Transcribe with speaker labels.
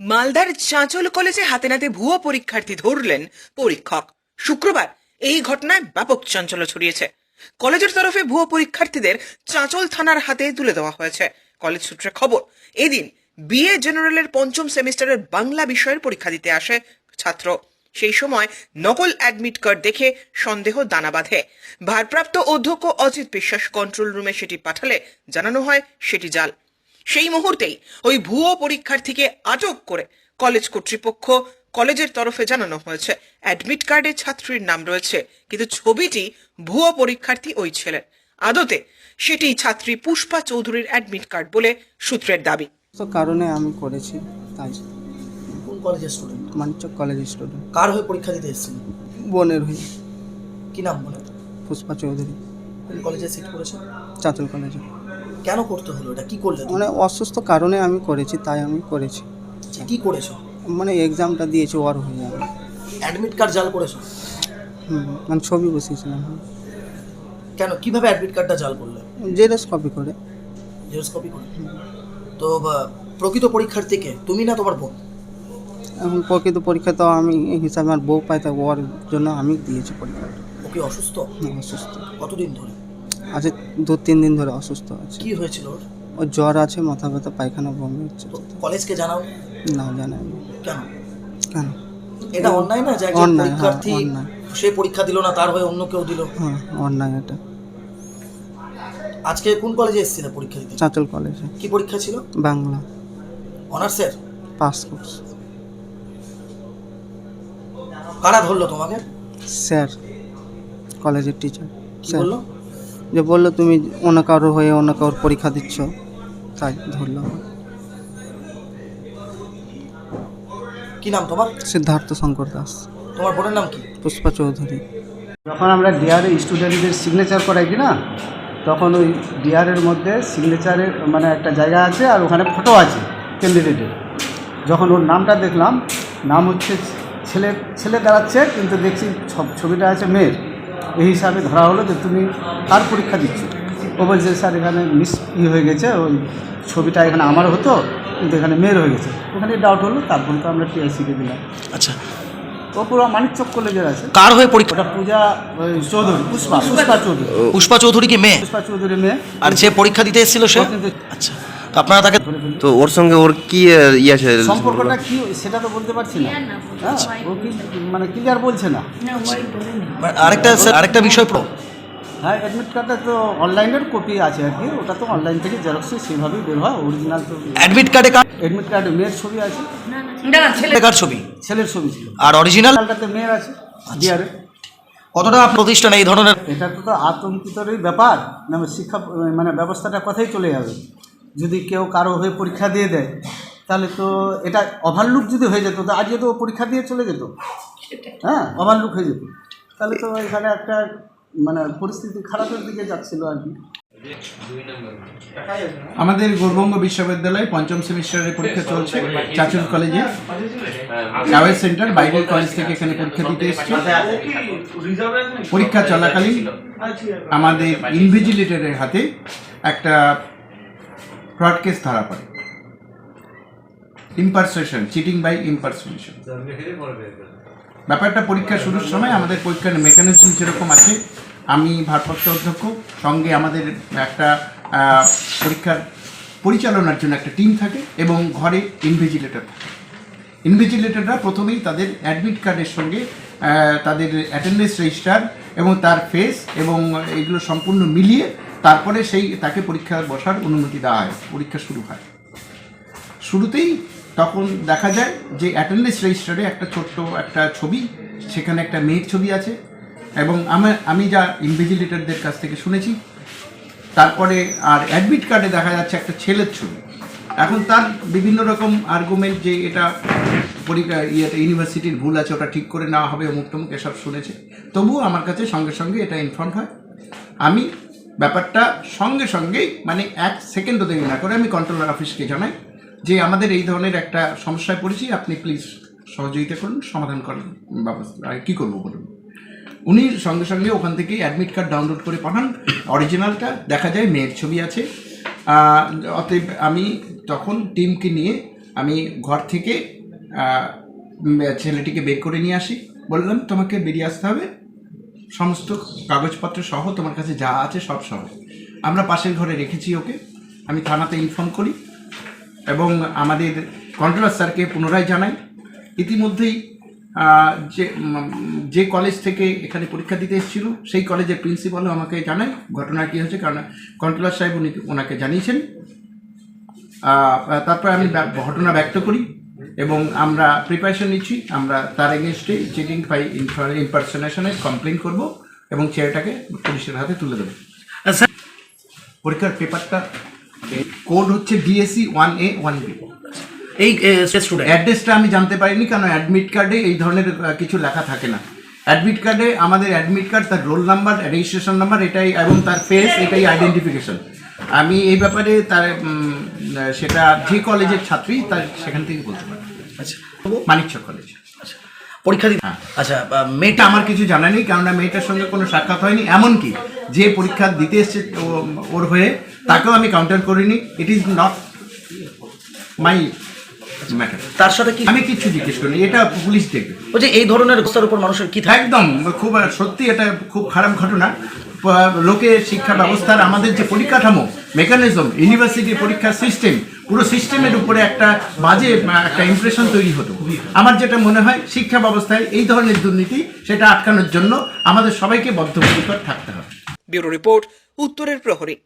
Speaker 1: মালদার চাঁচল কলেজে হাতে নাতে ভুয়ো পরীক্ষার্থী ধরলেন পরীক্ষক। শুক্রবার এই ঘটনায় ব্যাপক চাঞ্চল্য ছড়িয়েছে। কলেজের তরফে ভুয়ো পরীক্ষার্থীদের চাঁচল থানার হাতে তুলে দেওয়া হয়েছে। কলেজ সূত্রে খবর, এদিন বিএ জেনারেলের পঞ্চম সেমিস্টারের বাংলা বিষয়ের পরীক্ষা দিতে আসে ছাত্র। সেই সময় নকল অ্যাডমিট কার্ড দেখে সন্দেহ দানা বাঁধে। ভারপ্রাপ্ত অধ্যক্ষ অজিত বিশ্বাস কন্ট্রোল রুমে সেটি পাঠালে জানানো হয় সেটি জাল। সেই মুহূর্তেই ওই ভুয়ো পরীক্ষার্থীকে আটক করে কলেজ কর্তৃপক্ষ কলেজের তরফে জানানো হয়েছে অ্যাডমিট কার্ডে ছাত্রীর নাম রয়েছে, কিন্তু ছবিটি ভুয়ো পরীক্ষার্থী ওই ছেলের। আদতে সেটি ছাত্রী পুষ্পা চৌধুরীর অ্যাডমিট কার্ড বলে সূত্রের দাবি।
Speaker 2: কারণে আমি করেছি তাই।
Speaker 3: কোন কলেজের স্টুডেন্ট?
Speaker 2: মানিকচক কলেজের স্টুডেন্ট।
Speaker 3: কার হয়ে পরীক্ষা দিতে এসেছিলেন?
Speaker 2: বোনের হয়ে।
Speaker 3: কি নাম বলে?
Speaker 2: পুষ্পা চৌধুরী।
Speaker 3: কোন কলেজে সিট করেছে?
Speaker 2: চাঁচল কলেজে।
Speaker 3: কেন করতে হলো এটা? কি করলে?
Speaker 2: মানে অসুস্থ কারণে আমি করেছি, তাই আমি করেছি।
Speaker 3: কি করেছো?
Speaker 2: মানে এক্সামটা দিয়েছি ওর হয়ে আমি।
Speaker 3: অ্যাডমিট কার্ড জাল করেছো?
Speaker 2: মানে ছবি বসিয়েছিলাম।
Speaker 3: কেন, কিভাবে অ্যাডমিট কার্ডটা জাল করলে?
Speaker 2: জেরক্স কপি করে।
Speaker 3: জেরক্স কপি করে? তো প্রকৃত পরীক্ষার্থীকে তুমি না তোমার বোন?
Speaker 2: এখন প্রকৃত পরীক্ষা তো আমি এই হিসাবে আমার বউ পাই, তাই ওর জন্য আমি দিয়েছি পরীক্ষা।
Speaker 3: ও কি অসুস্থ?
Speaker 2: অসুস্থ
Speaker 3: কতদিন ধরে?
Speaker 2: আছে 2-3 দিন ধরে অসুস্থ আছে।
Speaker 3: কি হয়েছিল ওর?
Speaker 2: ওর জ্বর আছে, মাথা ব্যথা, পায়খানা, বমি হচ্ছে।
Speaker 3: তো কলেজকে জানাও?
Speaker 2: না জানাই।
Speaker 3: কেন?
Speaker 2: কেন?
Speaker 3: এটা অন্যায় না যে একজন
Speaker 2: অন্যায়, হ্যাঁ,
Speaker 3: পরীক্ষার্থী
Speaker 2: অন্যায়।
Speaker 3: সে পরীক্ষা দিল না, তার হয়ে অন্য কেউ দিল?
Speaker 2: হ্যাঁ অন্যায় এটা।
Speaker 3: আজকে কোন কলেজে এসেছিলে পরীক্ষা দিতে?
Speaker 2: চাঁচল কলেজে।
Speaker 3: কি পরীক্ষা ছিল?
Speaker 2: বাংলা
Speaker 3: অনার্সের?
Speaker 2: Pass course.
Speaker 3: কারা ধরলো তোমাকে?
Speaker 2: স্যার, কলেজের টিচার।
Speaker 3: কি
Speaker 2: স্যার
Speaker 3: বললো?
Speaker 2: যে বললো তুমি অন্য কারোর হয়ে অন্য কারোর পরীক্ষা দিচ্ছ, তাই ধরলো।
Speaker 3: কি নাম তোমার?
Speaker 2: সিদ্ধার্থ শঙ্কর দাস।
Speaker 3: তোমার বোনের নাম কি?
Speaker 2: পুষ্পা চৌধুরী।
Speaker 4: যখন আমরা ডিআরে স্টুডেন্টদের সিগনেচার করাই কি না, তখন ওই ডিআরের মধ্যে সিগনেচারের মানে একটা জায়গা আছে আর ওখানে ফটো আছে ক্যান্ডিডেটের। যখন ওর নামটা দেখলাম, নাম হচ্ছে ছেলে দাঁড়াচ্ছে, কিন্তু দেখছি ছবিটা আছে মেয়ের। এই হিসাবে ধরা হলো যে তুমি কার পরীক্ষা দিচ্ছ। ও বলছে স্যার এখানে হয়ে গেছে, ওই ছবিটা এখানে আমার হতো কিন্তু এখানে মেয়ের হয়ে গেছে। ওখানে ডাউট হলো, তারপরে তো আমরা টিআইসিকে দিলাম।
Speaker 3: আচ্ছা,
Speaker 4: ও পুরো মানিকচক কলেজের আছে।
Speaker 3: কার হয়ে পরীক্ষা?
Speaker 4: ওটা পূজা চৌধুরী, পুষ্পা চৌধুরী।
Speaker 3: পুষ্পা চৌধুরী কি মেয়ে?
Speaker 4: পুষ্পা চৌধুরী মেয়ে।
Speaker 3: আর যে পরীক্ষা দিতে এসেছিল সে? আচ্ছা, তো আপনারা তাকে
Speaker 5: তো ওর সঙ্গে ওর কি আছে
Speaker 4: সম্পর্কটা কি সেটা তো বলতে পারছি না। হ্যাঁ, ও কি মানে ক্লিয়ার বলছে না।
Speaker 3: আরেকটা বিষয়
Speaker 4: হ্যাঁ, অ্যাডমিট কার্ডটা তো অনলাইনের কপি আছে আর কি, ওটা তো অনলাইন থেকে জেরক্সে সেভাবেই বের হয়। অরিজিনাল তো
Speaker 3: অ্যাডমিট
Speaker 4: কার্ডে মেয়ের ছবি আছে,
Speaker 3: কার্ড ছবি,
Speaker 4: ছেলের ছবি ছিল।
Speaker 3: আর অরিজিনাল
Speaker 4: কার্ডটাতে মেয়ের আছে ডিআরে।
Speaker 3: কতটা প্রতিষ্ঠান এই ধরনের?
Speaker 4: এটা তো আতঙ্কিতরই ব্যাপার। মানে শিক্ষা মানে ব্যবস্থাটা কথাই চলে যাবে। যদি কেউ কারো হয়ে পরীক্ষা দিয়ে দেয়, তাহলে তো এটা ওভারলুক যদি হয়ে যেত, তো আজকে তো পরীক্ষা দিয়ে চলে যেত। হ্যাঁ, ওভারলুক হয়ে যেত, তাহলে তো এখানে একটা মানে পরিস্থিতি খারাপের দিকে যাচ্ছিল আর কি।
Speaker 6: আমাদের গৌরবঙ্গ বিশ্ববিদ্যালয়ে পঞ্চম সেমিস্টারের পরীক্ষা চলছে চাঁচল কলেজে। কাওয়ের সেন্টার বাইবেল কলেজ থেকে এখানে পরীক্ষা দিতে এসেছে। পরীক্ষা চলাকালীন আমাদের ইনভিজিলেটরের হাতে একটা ফ্রড কেস ধরা পড়ে। ইম্পারসেশন, চিটিং বাই ইম্পারসেশন। ব্যাপারটা পরীক্ষা শুরুর সময় আমাদের পরীক্ষার মেকানিজম যেরকম আছে, আমি ভারপ্রাপ্ত অধ্যক্ষ, সঙ্গে আমাদের একটা পরীক্ষার পরিচালনার জন্য একটা টিম থাকে এবং ঘরে ইনভিজিলেটর থাকে। ইনভিজিলেটররা প্রথমেই তাদের অ্যাডমিট কার্ডের সঙ্গে তাদের অ্যাটেন্ডেন্স রেজিস্টার এবং তার ফেস এবং এগুলো সম্পূর্ণ মিলিয়ে তারপরে তাকে পরীক্ষা বসার অনুমতি দেওয়া হয়। পরীক্ষা শুরু হয় শুরুতেই তখন দেখা যায় যে অ্যাটেন্ডেন্স রেজিস্টারে একটা ছোট্ট একটা ছবি, সেখানে একটা মেয়ের ছবি আছে এবং আমি যা ইনভিজিলেটরদের কাছ থেকে শুনেছি, তারপরে আর অ্যাডমিট কার্ডে দেখা যাচ্ছে একটা ছেলের ছবি। এখন তার বিভিন্ন রকম আর্গুমেন্ট যে এটা ইউনিভার্সিটির ভুল আছে, ওটা ঠিক করে নেওয়া হবে, অমুক টমুক এসব শুনেছে। তবুও আমার কাছে সঙ্গে সঙ্গে এটা ইনফর্ম হয়। আমি ব্যাপারটা সঙ্গে সঙ্গেই মানে 1 সেকেন্ডও দেরি না করে আমি কন্ট্রোলার অফিসকে জানাই যে আমাদের এই ধরনের একটা সমস্যায় পড়েছি, আপনি প্লিজ সহযোগিতা করুন, সমাধান করার ব্যবস্থা কী করবো বলুন। উনি সঙ্গে সঙ্গে ওখান থেকেই অ্যাডমিট কার্ড ডাউনলোড করে পাঠান। অরিজিনালটা দেখা যায় মেয়ের ছবি আছে। অতএব আমি তখন টিমকে নিয়ে আমি ঘর থেকে ছেলেটিকে বের করে নিয়ে আসি, বললাম তোমাকে বেরিয়ে আসতে হবে, সমস্ত কাগজপত্র সহ তোমার কাছে যা আছে সব সহ। আমরা পাশের ঘরে রেখেছি ওকে। আমি থানাতে ইনফর্ম করি এবং আমাদের কন্ট্রোলার স্যারকে পুনরায় জানাই। ইতিমধ্যেই যে কলেজ থেকে এখানে পরীক্ষা দিতে এসেছিল সেই কলেজের প্রিন্সিপালও আমাকে জানায় ঘটনা কী হয়েছে, কারণ কন্ট্রোলার সাহেব ওনাকে জানিয়েছেন। তারপরে আমি ঘটনা ব্যক্ত করি এবং আমরা প্রিপারেশন নিচ্ছি। আমরা তার এগেনস্টে চিটিং বাই ইম্পারসনেশনের কমপ্লেন করব এবং ছেলেটাকে পুলিশের হাতে তুলে দেবো। পরীক্ষার পেপারটা কোড হচ্ছে ডিএসসি 1A 1B।
Speaker 3: এই স্টুডেন্ট
Speaker 6: অ্যাড্রেসটা আমি জানতে পারিনি, কারণ অ্যাডমিট কার্ডে এই ধরনের কিছু লেখা থাকে না। অ্যাডমিট কার্ডে আমাদের অ্যাডমিট কার্ড, তার রোল নাম্বার, রেজিস্ট্রেশন নাম্বার এটাই, এবং তার ফেস এটাই আইডেন্টিফিকেশন। আমি এই ব্যাপারে তার সেটা যে কলেজের ছাত্রী তার সেখান থেকে বলতে পারি।
Speaker 3: আচ্ছা,
Speaker 6: মানিকচক কলেজ।
Speaker 3: পরীক্ষা দিতে
Speaker 6: হ্যাঁ।
Speaker 3: আচ্ছা,
Speaker 6: মেয়েটা আমার কিছু জানা নেই, কেননা মেয়েটার সঙ্গে কোনো সাক্ষাৎ হয়নি। এমনকি যে পরীক্ষা দিতে এসছে ওর হয়ে, তাকেও আমি কাউন্টার করিনি। It is not my matter.
Speaker 3: তার সাথে কি
Speaker 6: আমি কিছু জিজ্ঞেস করিনি, এটা পুলিশ দেখবে।
Speaker 3: ওই যে এই ধরনের অবস্থার উপর মানুষের কি থাকে?
Speaker 6: একদম খুব সত্যি এটা খুব খারাপ ঘটনা। লোকে শিক্ষা ব্যবস্থার আমাদের যে পরিকাঠামো, মেকানিজম, ইউনিভার্সিটি পরীক্ষার সিস্টেম, পুরো সিস্টেমের উপরে একটা বাজে একটা ইমপ্রেশন তৈরি হতো। আমার যেটা মনে হয় শিক্ষা ব্যবস্থায় এই ধরনের দুর্নীতি সেটা আটকানোর জন্য আমাদের সবাইকে বদ্ধপরিকর থাকতে হবে।
Speaker 1: ব্যুরো রিপোর্ট, উত্তরের প্রহরী।